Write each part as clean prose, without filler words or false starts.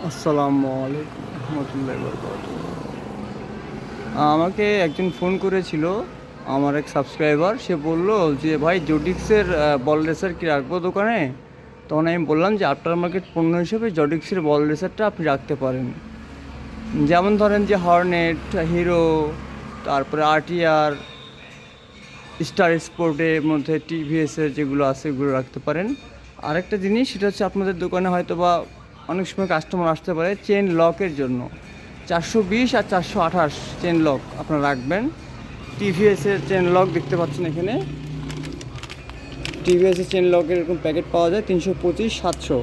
আসসালামু আলাইকুম রহমতুল্লাহি বারাকাতুহু। আমাকে একজন ফোন করেছিল, আমার এক সাবস্ক্রাইবার। সে বলল যে ভাই জোডিক্সের বল রেসার কি রাখবো দোকানে। তখন আমি বললাম যে আফটার মার্কেট পণ্য হিসেবে জোডিক্সের বল রেসারটা আপনি রাখতে পারেন। যেমন ধরেন যে হর্নেট, হিরো, তারপরে আরটিআর, স্টার স্পোর্টের মধ্যে টিভিএসের যেগুলো আছে এগুলো রাখতে পারেন। আরেকটা জিনিস সেটা হচ্ছে আপনাদের দোকানে হয়তো বা অনেক সময় কাস্টমার আসতে পারে চেন লকের জন্য 420 আর 428 চেন লক আপনারা রাখবেন। টিভিএসের চেন লক দেখতে পাচ্ছেন এখানে, টিভিএসের চেন লকের এরকম প্যাকেট পাওয়া যায় 325-700,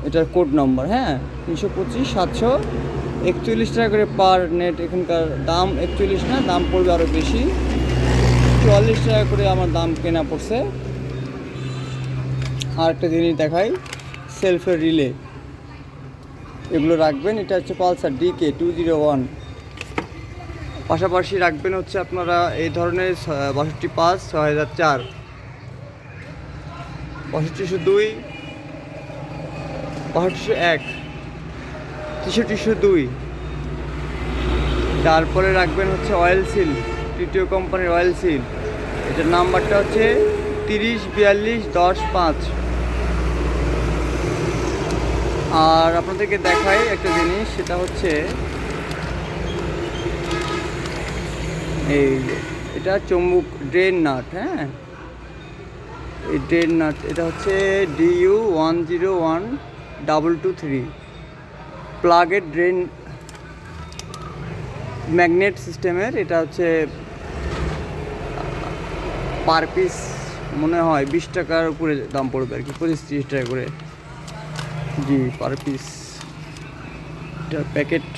এটার কোড নম্বর। হ্যাঁ, 325-700, 41 টাকা করে পার নেট। এখানকার দাম 41 না, দাম পড়বে আরও বেশি, 44 টাকা করে আমার দাম কেনা পড়ছে। আর একটা জিনিস দেখাই, সেলফের রিলে এগুলো রাখবেন। এটা হচ্ছে পালসার DK 201। পাশাপাশি রাখবেন হচ্ছে আপনারা এই ধরনের 62-5, 6004, 62-2, 62-1, 63-2। তারপরে রাখবেন হচ্ছে অয়েল সিল, TTO কোম্পানির অয়েল সিল। এটার নাম্বারটা হচ্ছে 30-42-10-5। আর আপনাদেরকে দেখাই একটা জিনিস, সেটা হচ্ছে এই এটা চুম্বক ড্রেন নাট। হ্যাঁ, এই ড্রেন নাট এটা হচ্ছে DU101223 প্লাগের ড্রেন ম্যাগনেট সিস্টেমের। এটা হচ্ছে পার পিস মনে হয় 20 টাকার উপরে দাম পড়বে আর কি, 25-30 টাকা করে। জি, পার পিস। এটার প্যাকেট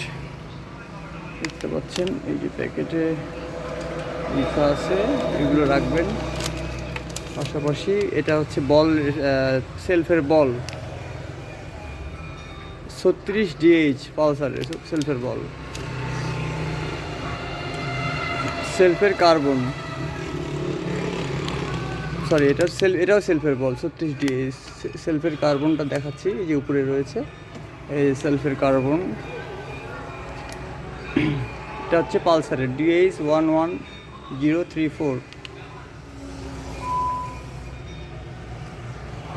দেখতে পাচ্ছেন, এই যে প্যাকেটে লেখা আছে, এগুলো রাখবেন। পাশাপাশি এটা হচ্ছে বল, সেলফের বল 36DH পালসারের সেলফের বল, সেলফের কার্বন, সরি এটাও সেলফের বল 36DH। সেলফের কার্বনটা দেখাচ্ছি, এই যে উপরে রয়েছে এই সেলফের কার্বন। এটা হচ্ছে পালসারের DH11034।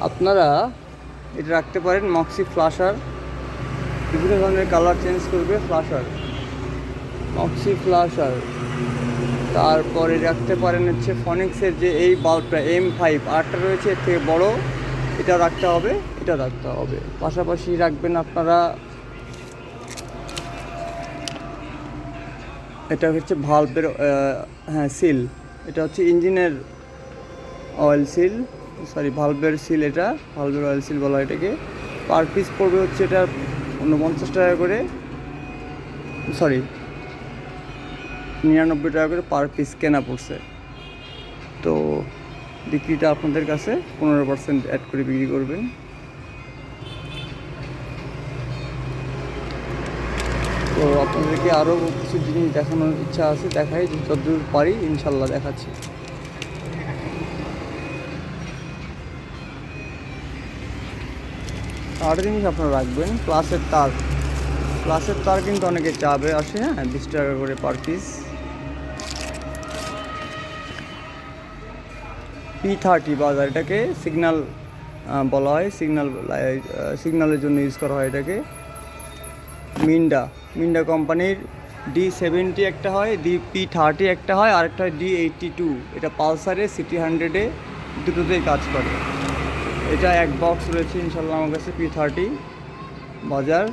আপনারা এটা রাখতে পারেন মক্সি ফ্লাশার, বিভিন্ন ধরনের কালার চেঞ্জ করবে ফ্লাশার, মক্সি ফ্লাশার। তারপরে রাখতে পারেন হচ্ছে ফনিক্সের যে এই বাল্বটা M5 আরটা রয়েছে, এর থেকে বড়, এটা রাখতে হবে, এটা রাখতে হবে। পাশাপাশি রাখবেন আপনারা, এটা হচ্ছে ভালভের হ্যাঁ সিল, এটা হচ্ছে ইঞ্জিনের অয়েল সিল, সরি ভালভের সিল, এটা ভালভের অয়েল সিল বলা হয় এটাকে। পার পিস পড়বে হচ্ছে এটা 49 টাকা করে, সরি 99 টাকা করে পার পিস কেনা পড়ছে। তো বিক্রিটা আপনাদের কাছে 15% অ্যাড করে বিক্রি করবেন। তো আপনাদেরকে আরও কিছু জিনিস দেখানোর ইচ্ছা আছে, দেখাই যতদূর পারি ইনশাল্লাহ দেখাচ্ছি। আরেকটা জিনিস আপনারা রাখবেন, প্লাসের তার। প্লাসের তার কিন্তু অনেকে চাবে আসে, হ্যাঁ 20 টাকা করে পার পিস। P30 বাজার, এটাকে সিগন্যাল বলা হয়, সিগন্যালের জন্য ইউজ করা হয় এটাকে। মিন্ডা কোম্পানির D70 একটা হয়, P30 একটা হয়, আরেকটা হয় D82। এটা পালসারে, সিটি 100-এ দুটোতেই কাজ করে। এটা এক বক্স রয়েছে ইনশাল্লাহ আমার কাছে P30 বাজার।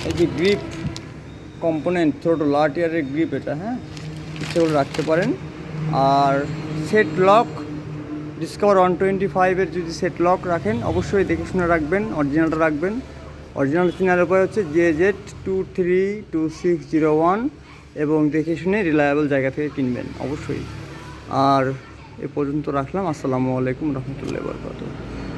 এই যে গ্রিপ কম্পোনেন্ট, ছোটো লাটিয়ারের গ্রিপ এটা, হ্যাঁ সেগুলো রাখতে পারেন। আর সেট লক, ডিসকভার 125-এর যদি সেট লক রাখেন অবশ্যই দেখে শুনে রাখবেন, অরিজিনালটা রাখবেন। অরিজিনাল কেনার উপায় হচ্ছে JZ232601, এবং দেখে শুনে রিলায়েবল জায়গা থেকে কিনবেন অবশ্যই। আর এ পর্যন্ত রাখলাম। আসসালামু আলাইকুম রহমতুল্লাহি ওয়া বারাকাতুহু।